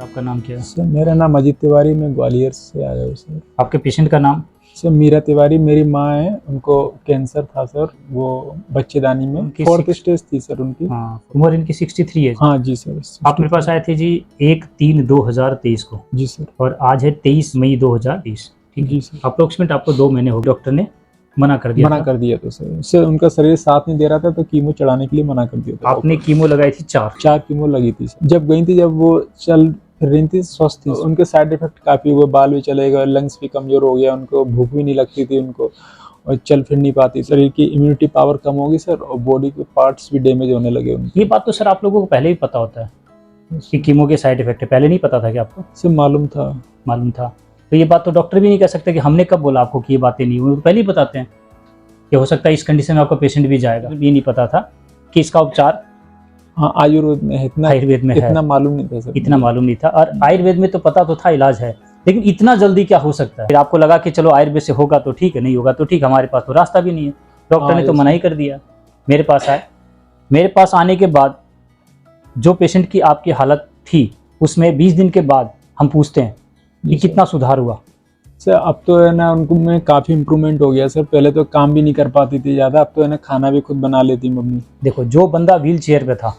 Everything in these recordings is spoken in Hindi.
आपका नाम क्या है? सर मेरा नाम अजीत तिवारी, मैं ग्वालियर से आया हूँ सर। आपके पेशेंट का नाम? सर मीरा तिवारी मेरी माँ है, उनको कैंसर था सर, वो बच्चेदानी में उनकी 4th स्टेज थी सर उनकी। हाँ, उम्र इनकी 63 है। हाँ जी सर। आप मेरे पास आए थे जी 1/3/2023 को जी सर। और आज है 23 मई 2020। ठीक है जी सर। अप्रोक्सीमेट आपको 2 महीने हो गए, डॉक्टर ने मना कर दिया था। तो सर उनका शरीर साथ नहीं दे रहा था, तो कीमो चढ़ाने के लिए मना कर दिया था। आपने कीमो लगाई थी 4 कीमो लगी थी सर। जब गई थी, जब वो चल फिर रही थी, स्वस्थ थी, उनके साइड इफेक्ट काफी हुए, बाल भी चले गए, लंग्स भी कमजोर हो गया, उनको भूख भी नहीं लगती थी उनको, और चल फिर नहीं पाती, शरीर की इम्यूनिटी पावर कम होगी सर, और बॉडी के पार्ट्स भी डैमेज होने लगे उनके। ये बात तो सर आप लोगों को पहले ही पता होता है कि कीमो के साइड इफेक्ट है, पहले नहीं पता था कि आपको? सर मालूम था। मालूम था। तो ये बात तो डॉक्टर भी नहीं कह सकते कि हमने कब बोला आपको कि ये बातें नहीं हुई, पहले ही बताते हैं कि हो सकता है इस कंडीशन में आपका पेशेंट भी जाएगा। ये नहीं पता था कि इसका उपचार हाँ आयुर्वेद में है, इतना आयुर्वेद में इतना है, मालूम नहीं था सर। इतना मालूम नहीं था। और आयुर्वेद में तो पता तो था इलाज है, लेकिन इतना जल्दी क्या हो सकता है? फिर आपको लगा कि चलो आयुर्वेद से होगा तो ठीक है, नहीं होगा तो ठीक, हमारे पास तो रास्ता भी नहीं है। डॉक्टर ने तो मना ही कर दिया। मेरे पास आए, मेरे पास आने के बाद जो पेशेंट की आपकी हालत थी, उसमें 20 दिन के बाद हम पूछते हैं कि कितना सुधार हुआ। सर अब तो है ना, उनको में काफ़ी इम्प्रूवमेंट हो गया सर। पहले तो काम भी नहीं कर पाती थी ज़्यादा, अब तो है ना खाना भी खुद बना लेती मम्मी। देखो, जो बंदा व्हील चेयर पे था,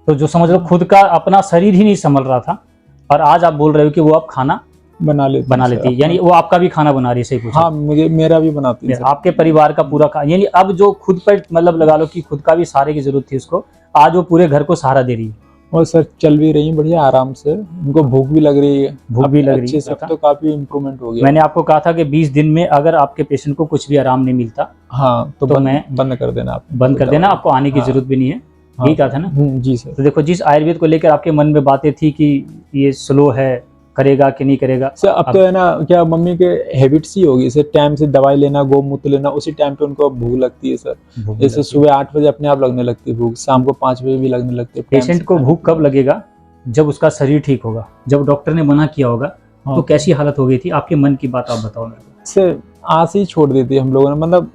तो जो समझ लो खुद का अपना शरीर ही नहीं संभल रहा था, और आज आप बोल रहे हो कि वो अब खाना बना लेती है, यानी वो आपका भी खाना बना रही है। सही पूछा? हाँ, मेरा भी बनाती है। आपके परिवार का पूरा यानी अब जो खुद पर मतलब लगा लो कि खुद का भी सहारे की जरूरत थी उसको, आज वो पूरे घर को सहारा दे रही है। और सर चल भी रही है बढ़िया आराम से, उनको भूख भी लग रही है, भूख भी लग रही है। सब तो काफी इम्प्रूवमेंट हो गया। मैंने आपको कहा था कि 20 दिन में अगर आपके पेशेंट को कुछ भी आराम नहीं मिलता, हाँ तो बंद कर देना, आप बंद कर देना, आपको आने की जरूरत भी नहीं है। यही कहा था ना? जी सर। तो देखो, जिस आयुर्वेद को लेकर आपके मन में बातें थी कि ये स्लो है, करेगा कि नहीं करेगा, सर अब तो है ना, क्या मम्मी के हैबिट्स ही होगी सर, टाइम से दवाई लेना, गोमूत्र लेना, उसी टाइम पे उनको भूख लगती है सर। जैसे सुबह 8 बजे अपने आप लगने लगती है भूख, शाम को 5 बजे भी लगने लगती है। पेशेंट को भूख कब लगेगा? जब उसका शरीर ठीक होगा, जब डॉक्टर ने मना किया होगा। तो कैसी हालत हो गई थी आपके मन की बात आप बताओ मेरे को। सर आस ही छोड़ दी थी हम लोगों ने,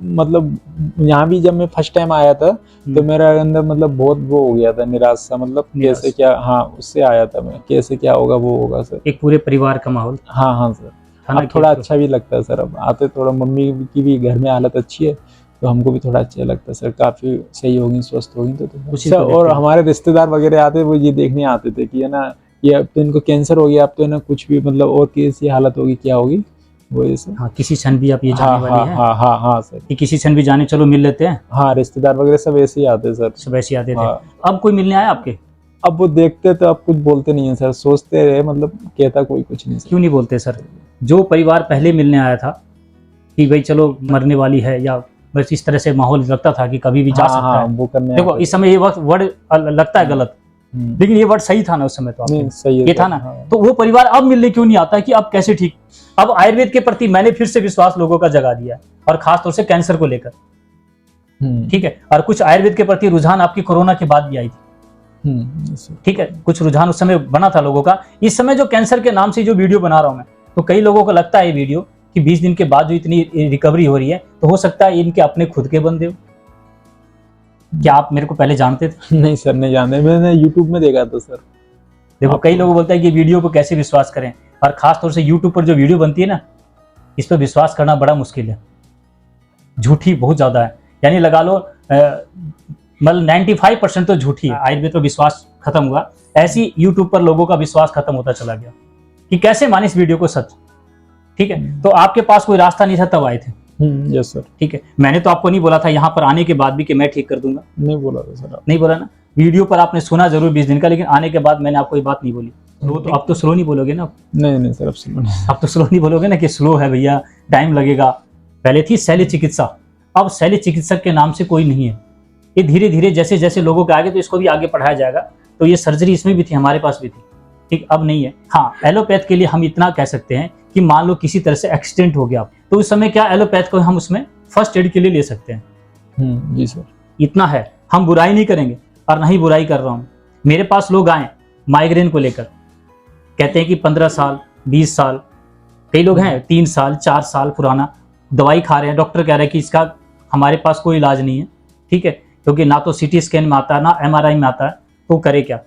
मतलब यहाँ भी जब मैं फर्स्ट टाइम आया था, तो मेरा अंदर मतलब बहुत वो हो गया था, निराश सा, मतलब कैसे क्या, हाँ उससे आया था मैं, कैसे क्या होगा वो होगा सर। एक पूरे परिवार का माहौल। हाँ सर। अब थोड़ा अच्छा भी लगता है सर, अब आते थोड़ा, मम्मी की भी घर में हालत अच्छी है, तो हमको भी थोड़ा अच्छा लगता है सर, काफी सही होगी, स्वस्थ होगी तो सर। और हमारे रिश्तेदार वगैरह आते, वो ये देखने आते थे कि है ना, ये अब तो इनको कैंसर हो गया, अब तो है ना कुछ भी मतलब और कैसी हालत होगी, क्या होगी वो ये सर। हाँ, किसी क्षण भी आप ये जाने वाली है। हाँ सर, कि किसी क्षण भी जाने, चलो मिल लेते हैं। हाँ रिश्तेदार वगैरह सब ऐसे ही आते सर, सब ऐसे आते थे। अब कोई मिलने आया आपके? अब वो देखते तो अब कुछ बोलते नहीं है सर, सोचते रहे, मतलब कहता कोई कुछ नहीं सर। क्यों नहीं बोलते सर? जो परिवार पहले मिलने आया था कि भाई चलो मरने वाली है, या बस इस तरह से माहौल लगता था कि कभी भी जा सकता है, वो करने। देखो इस समय ये वक्त वर्ड लगता है गलत, लेकिन ये वर्ड सही था ना उस समय, तो सही है, ये था ना। तो वो परिवार अब मिलने क्यों नहीं आता है कि अब कैसे ठीक? अब आयुर्वेद के प्रति मैंने फिर से विश्वास लोगों का जगा दिया है, और खासतौर से कैंसर को लेकर। ठीक है, और कुछ आयुर्वेद के प्रति रुझान आपकी कोरोना के बाद भी आई थी। ठीक है, कुछ रुझान उस समय बना था लोगों का। इस समय जो कैंसर के नाम से जो वीडियो बना रहा हूं मैं, तो कई लोगों को लगता है ये वीडियो कि 20 दिन के बाद जो इतनी रिकवरी हो रही है, तो हो सकता है इनके अपने खुद के बंदे हो। क्या आप मेरे को पहले जानते थे? नहीं सर, नहीं जानते, मैंने यूट्यूब में देखा था सर। देखो, कई लोग बोलते हैं कि वीडियो पर कैसे विश्वास करें, और खास तौर से यूट्यूब पर जो वीडियो बनती है ना, इस पर विश्वास करना बड़ा मुश्किल है, झूठी बहुत ज्यादा है। यानी लगा लो मतलब 95% तो झूठी है। आयुर्वेद पर विश्वास खत्म हुआ, ऐसी यूट्यूब पर लोगों का विश्वास खत्म होता चला गया कि कैसे माने इस वीडियो को सच। ठीक है, तो आपके पास कोई रास्ता नहीं था तब आए थे। Yes sir. ठीक है, मैंने तो आपको नहीं बोला था यहाँ पर आने के बाद भी कि मैं ठीक कर दूंगा? नहीं बोला था सर। नहीं बोला ना? वीडियो पर आपने सुना जरूर 20 दिन का, लेकिन आने के बाद मैंने आपको ये बात नहीं बोली। तो अब तो स्लो नहीं बोलोगे ना? नहीं सर, अब स्लो नहीं। अब तो स्लो नहीं बोलोगे ना कि स्लो है भैया, टाइम लगेगा। पहले थी शैल्य चिकित्सा, अब शैल्य चिकित्सक के नाम से कोई नहीं है। ये धीरे धीरे जैसे जैसे लोगों के आगे, तो इसको भी आगे पढ़ाया जाएगा। तो ये सर्जरी इसमें भी थी, हमारे पास भी थी, ठीक, अब नहीं है। हाँ, एलोपैथ के लिए हम इतना कह सकते हैं कि मान लो किसी तरह से एक्सीडेंट हो गया, तो उस समय क्या एलोपैथ को हम उसमें फर्स्ट एड के लिए ले सकते हैं। जी सर, इतना है, हम बुराई नहीं करेंगे, और नहीं बुराई कर रहा हूँ। मेरे पास लोग आए माइग्रेन को लेकर, कहते हैं कि 15 साल 20 साल, कई लोग हैं 3 साल 4 साल पुराना दवाई खा रहे हैं, डॉक्टर कह रहे हैं कि इसका हमारे पास कोई इलाज नहीं है। ठीक है, क्योंकि ना तो CT स्कैन में आता है, ना MRI में आता है, तो करे क्या?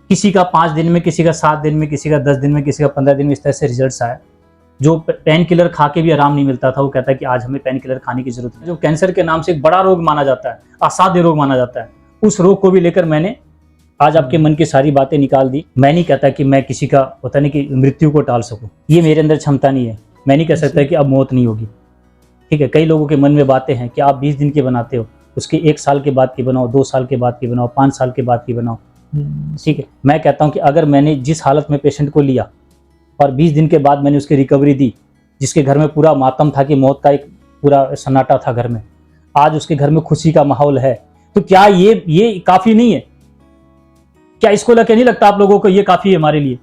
किसी का 5 दिन में, किसी का 7 दिन में, किसी का 10 दिन में, किसी का 15 दिन में, इस तरह से रिजल्ट्स आए। जो पेन किलर खा के भी आराम नहीं मिलता था, वो कहता है कि आज हमें पेन किलर खाने की जरूरत है। जो कैंसर के नाम से एक बड़ा रोग माना जाता है, असाध्य रोग माना जाता है, उस रोग को भी लेकर मैंने आज आपके मन की सारी बातें निकाल दी। मैं नहीं कहता कि मैं किसी का होता नहीं कि मृत्यु को टाल सकूं, ये मेरे अंदर क्षमता नहीं है। मैं नहीं कह सकता कि अब मौत नहीं होगी, ठीक है। कई लोगों के मन में बातें हैं कि आप 20 दिन की बनाते हो, उसके 1 साल के बाद की बनाओ, 2 साल के बाद की बनाओ, 5 साल के बाद की बनाओ, ठीक है। मैं कहता हूं कि अगर मैंने जिस हालत में पेशेंट को लिया और 20 दिन के बाद मैंने उसकी रिकवरी दी, जिसके घर में पूरा मातम था कि मौत का एक पूरा सन्नाटा था घर में, आज उसके घर में खुशी का माहौल है, तो क्या ये काफी नहीं है? क्या इसको लेकर नहीं लगता आप लोगों को ये काफी है हमारे लिए?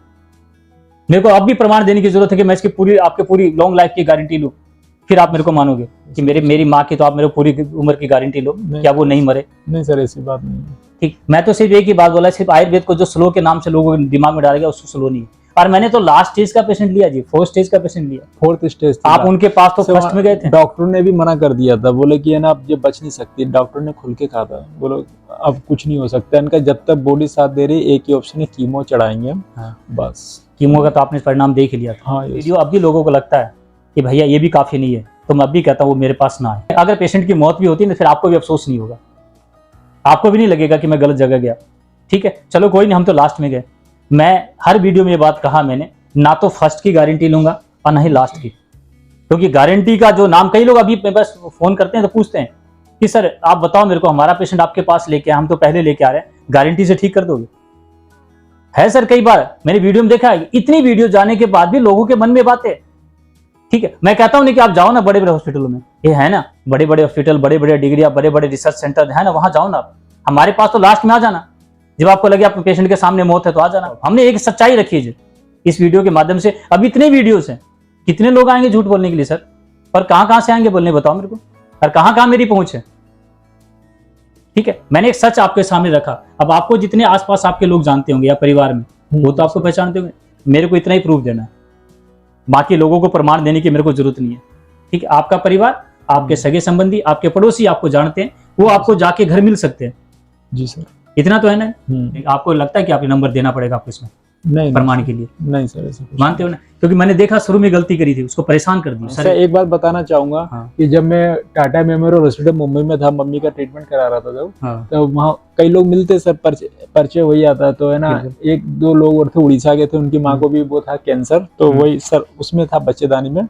मेरे को अब भी प्रमाण देने की जरूरत है कि मैं इसकी आपके पूरी लॉन्ग लाइफ की गारंटी लूं, फिर आप मेरे को मानोगे कि मेरी माँ की तो आप मेरे पूरी उम्र की गारंटी लो, क्या वो नहीं मरे? नहीं सर, ऐसी बात नहीं है। ठीक, मैं तो सिर्फ एक ही बात बोला, सिर्फ आयुर्वेद को जो स्लो के नाम से लोगों के दिमाग में डाल गया, उसको स्लो नहीं है। और मैंने तो लास्ट स्टेज का पेशेंट लिया जी, 4th स्टेज का पेशेंट लिया। 4th स्टेज आप उनके पास तो फर्स्ट में गए थे। डॉक्टर ने भी मना कर दिया था, बोले कि है ना अब ये बच नहीं सकती। डॉक्टर ने खुल के कहा था, बोलो अब कुछ नहीं हो सकता इनका, जब तक बॉडी साथ दे रही, एक ही ऑप्शन है, कीमो चढ़ाएंगे हम। हाँ। बस कीमो का तो आपने परिणाम देख ही लिया था। हाँ, वीडियो अब भी लोगों को लगता है कि भैया ये भी काफी नहीं है, तो मैं अब भी कहता हूँ वो मेरे पास ना आए। अगर पेशेंट की मौत भी होती है ना, फिर आपको भी अफसोस नहीं होगा, आपको भी नहीं लगेगा कि मैं गलत जगह गया, ठीक है। चलो कोई नहीं, हम तो लास्ट में गए। मैं हर वीडियो में ये बात कहा मैंने, ना तो फर्स्ट की गारंटी लूंगा और ना ही लास्ट की, क्योंकि गारंटी का जो नाम, कई लोग अभी बस फोन करते हैं तो पूछते हैं कि सर आप बताओ मेरे को, हमारा पेशेंट आपके पास लेके आए, हम तो पहले लेके आ रहे हैं, गारंटी से ठीक कर दोगे? है सर, कई बार मैंने वीडियो में देखा है, इतनी वीडियो जाने के बाद भी लोगों के मन में बातें, ठीक है। मैं कहता हूं नहीं कि आप जाओ ना बड़े बड़े हॉस्पिटलों में, ये है ना बड़े बड़े हॉस्पिटल, बड़े बड़े डिग्रियां, बड़े बड़े रिसर्च सेंटर है ना, वहां जाओ ना। हमारे पास तो लास्ट में आ जाना, जब आपको लगे आपके पेशेंट के सामने मौत है तो आ जाना। हमने एक सच्चाई रखी है इस वीडियो के माध्यम से। अब इतने वीडियोस हैं, कितने लोग आएंगे झूठ बोलने के लिए सर? और कहां से आएंगे बोलने, बताओ मेरे को, और कहां मेरी पहुंच है? ठीक है, मैंने एक सच आपके सामने रखा। अब आपको जितने आसपास आपके लोग जानते होंगे या परिवार में, वो तो आपको पहचानते होंगे, मेरे को इतना ही प्रूफ देना है, बाकी लोगों को प्रमाण देने की मेरे को जरूरत नहीं है, ठीक है। आपका परिवार, आपके सगे संबंधी, आपके पड़ोसी आपको जानते हैं, वो आपको जाके घर मिल सकते हैं। जी सर, इतना तो है ना। आपको लगता है कि आपको नंबर देना पड़ेगा आपको इसमें नहीं प्रमाण के लिए? नहीं सर, ऐसा मानते हो ना? क्योंकि मैंने देखा शुरू में गलती करी थी, उसको परेशान कर दिया। सर एक बात बताना चाहूंगा कि जब मैं टाटा मेमोरियल हॉस्पिटल मुंबई में था, मम्मी का ट्रीटमेंट करा रहा था जब, तो वहाँ कई लोग मिलते सर, परिचय हो जाता, तो है ना 1-2 लोग और थे उड़ीसा के थे, उनकी माँ को भी वो था कैंसर, तो वही सर उसमें था बच्चेदानी में,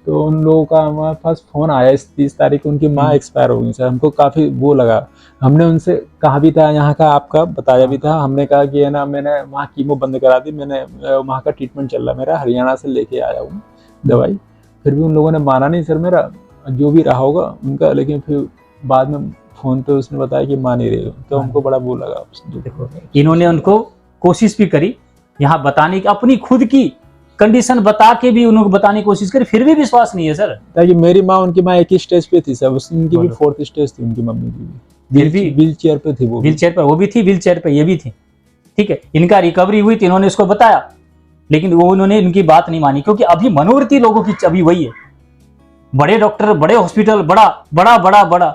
तो उन लोगों का हमारे पास फोन आया इस 30 तारीख को, उनकी माँ एक्सपायर हो गई सर। हमको काफी वो लगा, हमने उनसे कहा भी था, यहाँ का आपका बताया भी था, हमने कहा कि है ना मैंने वहाँ कीमो बंद करा दी, मैंने वहाँ का ट्रीटमेंट चल रहा मेरा, हरियाणा से लेके आया हूँ दवाई, फिर भी उन लोगों ने माना नहीं सर मेरा, जो भी रहा होगा उनका। लेकिन फिर बाद में फोन पे उसने बताया कि मान ही रहे हो, तो हमको बड़ा वो लगा। देखो इन्होंने उनको कोशिश भी करी यहाँ बताने की, अपनी खुद की कंडीशन बता के भी उनको बताने की कोशिश करी, फिर भी विश्वास नहीं है सर। ताकि मेरी माँ, उनकी माँ एक ही स्टेज पे थी सर, उनकी भी 4th स्टेज थी, उनकी मम्मी की भी व्हील चेयर पे थी, वो व्हील चेयर पर वो भी थी, व्हील चेयर पे ये भी थी, ठीक है। इनका रिकवरी हुई तो इन्होंने इसको बताया, लेकिन वो उन्होंने इनकी बात नहीं मानी, क्योंकि अभी मनोवृत्ति लोगों की अभी वही है, बड़े डॉक्टर, बड़े हॉस्पिटल, बड़ा बड़ा बड़ा बड़ा,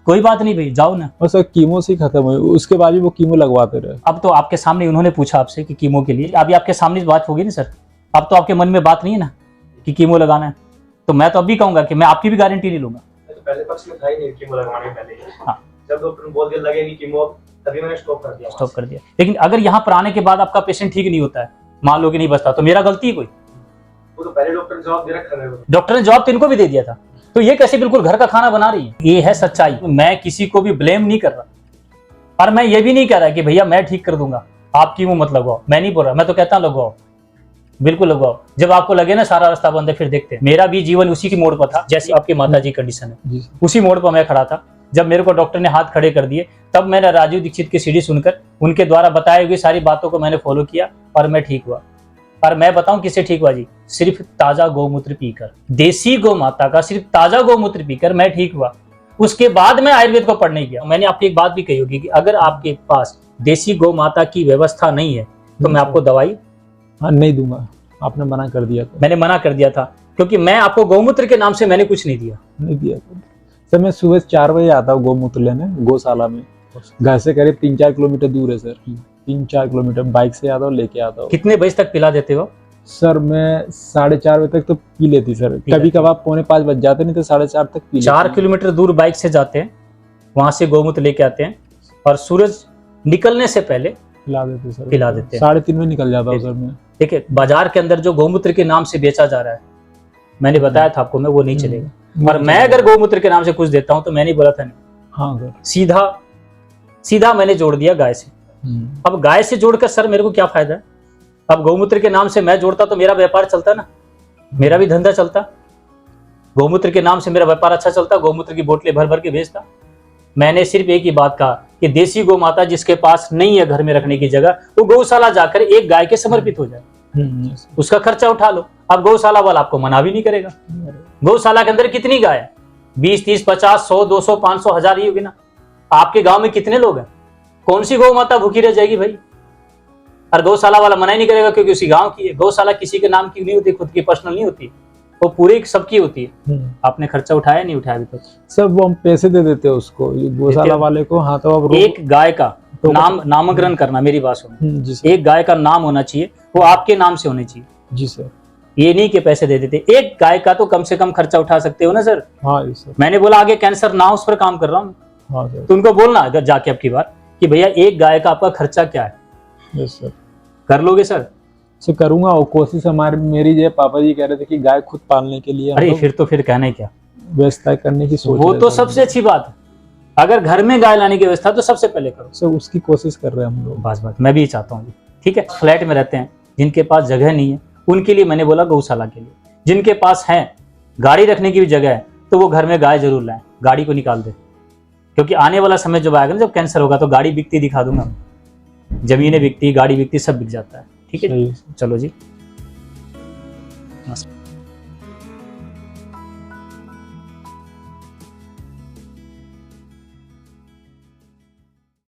कोई बात नहीं भाई जाओ ना। और सर कीमो से खत्म हुई, उसके बाद भी वो कीमो लगवाते रहे। अब तो आपके सामने उन्होंने पूछा आपसे कि कीमो के लिए, अभी आपके सामने बात होगी ना सर, अब तो आपके मन में बात नहीं है ना कि कीमो लगाना है, तो मैं तो अभी कहूंगा कि मैं आपकी भी गारंटी नहीं लूंगा। तो पहले पक्ष में था ही नहीं कीमो लगवाने के पहले, हाँ, जब डॉक्टर ने बोल दिया लगेगी कीमो, तभी मैंने स्टॉप कर दिया। लेकिन अगर यहाँ पर आने के बाद आपका पेशेंट ठीक नहीं होता है, मान लो कि नहीं बचता, तो मेरा गलती है कोई? वो तो पहले डॉक्टर ने जवाब दे रखा है, डॉक्टर ने जवाब तो इनको भी दे दिया था, तो ये कैसे बिल्कुल घर का खाना बना रही है? ये है सच्चाई। मैं किसी को भी ब्लेम नहीं कर रहा, और मैं ये भी नहीं कह रहा कि भैया मैं ठीक कर दूंगा, आप कीमो मत लगवाओ, मैं नहीं बोल रहा। मैं तो कहता हूं लगवाओ, बिल्कुल लगवाओ, जब आपको लगे ना सारा रास्ता बंद है, फिर देखते हैं। मेरा भी जीवन उसी की मोड़ पर था, जैसी आपकी माता जी कंडीशन है, उसी मोड़ पर मैं खड़ा था। जब मेरे को डॉक्टर ने हाथ खड़े कर दिए, तब मैंने राजीव दीक्षित की सीढ़ी सुनकर उनके द्वारा बताई हुई सारी बातों को मैंने फॉलो किया, और मैं ठीक हुआ। और मैं बताऊं किससे ठीक हुआ जी? सिर्फ ताजा गौमूत्र पीकर, देसी गौ माता का सिर्फ ताजा गौमूत्र पीकर मैं ठीक हुआ। उसके बाद मैं आयुर्वेद को पढ़ने गया। मैंने आपको एक बात भी कही होगी कि अगर आपके पास देसी गौ माता की व्यवस्था नहीं है तो मैं आपको दवाई नहीं दूंगा। आपने मना कर दिया था। मैंने मना कर दिया था, क्योंकि मैं आपको गौमूत्र के नाम से मैंने कुछ नहीं दिया। सर मैं सुबह 4 बजे आता हूँ गौमूत्र लेने, गौशाला में, घर से करीब 3-4 किलोमीटर दूर है सर। 3-4 किलोमीटर बाइक से आता हूँ, लेके आता हूँ। कितने बजे तक पिला देते हो? सर मैं 4:30 बजे तक तो पी लेती सर, कभी कभार 4:45 बज जाते, नहीं तो 4:30 तक पी 4 किलोमीटर दूर बाइक से जाते हैं, वहां से गौमूत्र लेके आते हैं और सूरज निकलने से पहले पिला देते सर, पिला देते हैं। 3:30 में निकल जाता हूँ सर मैं। देखिए बाजार के अंदर जो गौमूत्र के नाम से बेचा जा रहा है, मैंने बताया था आपको, मैं वो नहीं चलेगा। और मैं अगर गौमूत्र के नाम से कुछ देता हूँ तो मैं नहीं बोला था नहीं, हाँ सर, सीधा मैंने जोड़ दिया गाय से। अब गाय से जोड़कर सर मेरे को क्या फायदा है? अब गौमूत्र के नाम से मैं जोड़ता तो मेरा व्यापार चलता ना, मेरा भी धंधा चलता, गौमूत्र के नाम से मेरा व्यापार अच्छा चलता, गौमूत्र की बोतलें भर भर के भेजता। मैंने सिर्फ एक ही बात कहा कि देसी गौ माता जिसके पास नहीं है घर में रखने की जगह, वो गौशाला जाकर एक गाय के समर्पित हो जाए, उसका खर्चा उठा लो। अब गौशाला वाला आपको मना भी नहीं करेगा। गौशाला के अंदर कितनी गाय है? 20, 30, 50, 100, 200, 500, 1000 ही होगी ना। आपके गांव में कितने लोग हैं? कौन सी गौ माता भूखी रह जाएगी भाई? और गौशाला वाला मना ही नहीं करेगा क्योंकि उसी गांव की है। गौशाला किसी के नाम की नहीं होती, खुद की पर्सनल नहीं होती, वो पूरी सबकी होती है। आपने खर्चा उठाया नहीं उठाया अभी तक? सब वो हम पैसे दे देते हैं उसको, गौशाला वाले को। हाँ तो अब एक गाय का नामकरण करना, मेरी बात सुनो, एक गाय का नाम होना चाहिए, वो आपके नाम से होनी चाहिए। जी सर, ये नहीं कि पैसे दे देते। एक गाय का तो कम से कम खर्चा उठा सकते हो ना सर। हाँ सर, मैंने बोला आगे कैंसर ना उस पर काम कर रहा हूँ। हाँ सर, तो उनको बोलना अगर जाके अब की बार कि भैया एक गाय का आपका खर्चा क्या है। यस सर, कर लोगे सर? से करूंगा। और कोशिश मेरी जो पापा जी कह रहे थे कि गाय खुद पालने के लिए, अरे फिर कहना क्या, व्यवस्था करने की सोच, वो तो सबसे अच्छी बात है। अगर घर में गाय लाने की व्यवस्था तो सबसे पहले करो। सर उसकी कोशिश कर रहे हैं हम लोग। बस मैं भी चाहता हूँ। ठीक है, फ्लैट में रहते हैं, जिनके पास जगह नहीं है उनके लिए मैंने बोला गौशाला के लिए। जिनके पास है गाड़ी रखने की भी जगह है तो वो घर में गाय जरूर लाएं, गाड़ी को निकाल दे, क्योंकि आने वाला समय जब आएगा ना, जब कैंसर होगा तो गाड़ी बिकती दिखा दूंगा, जमीनें बिकती, गाड़ी बिकती, सब बिक जाता है। ठीक है, चलो जी।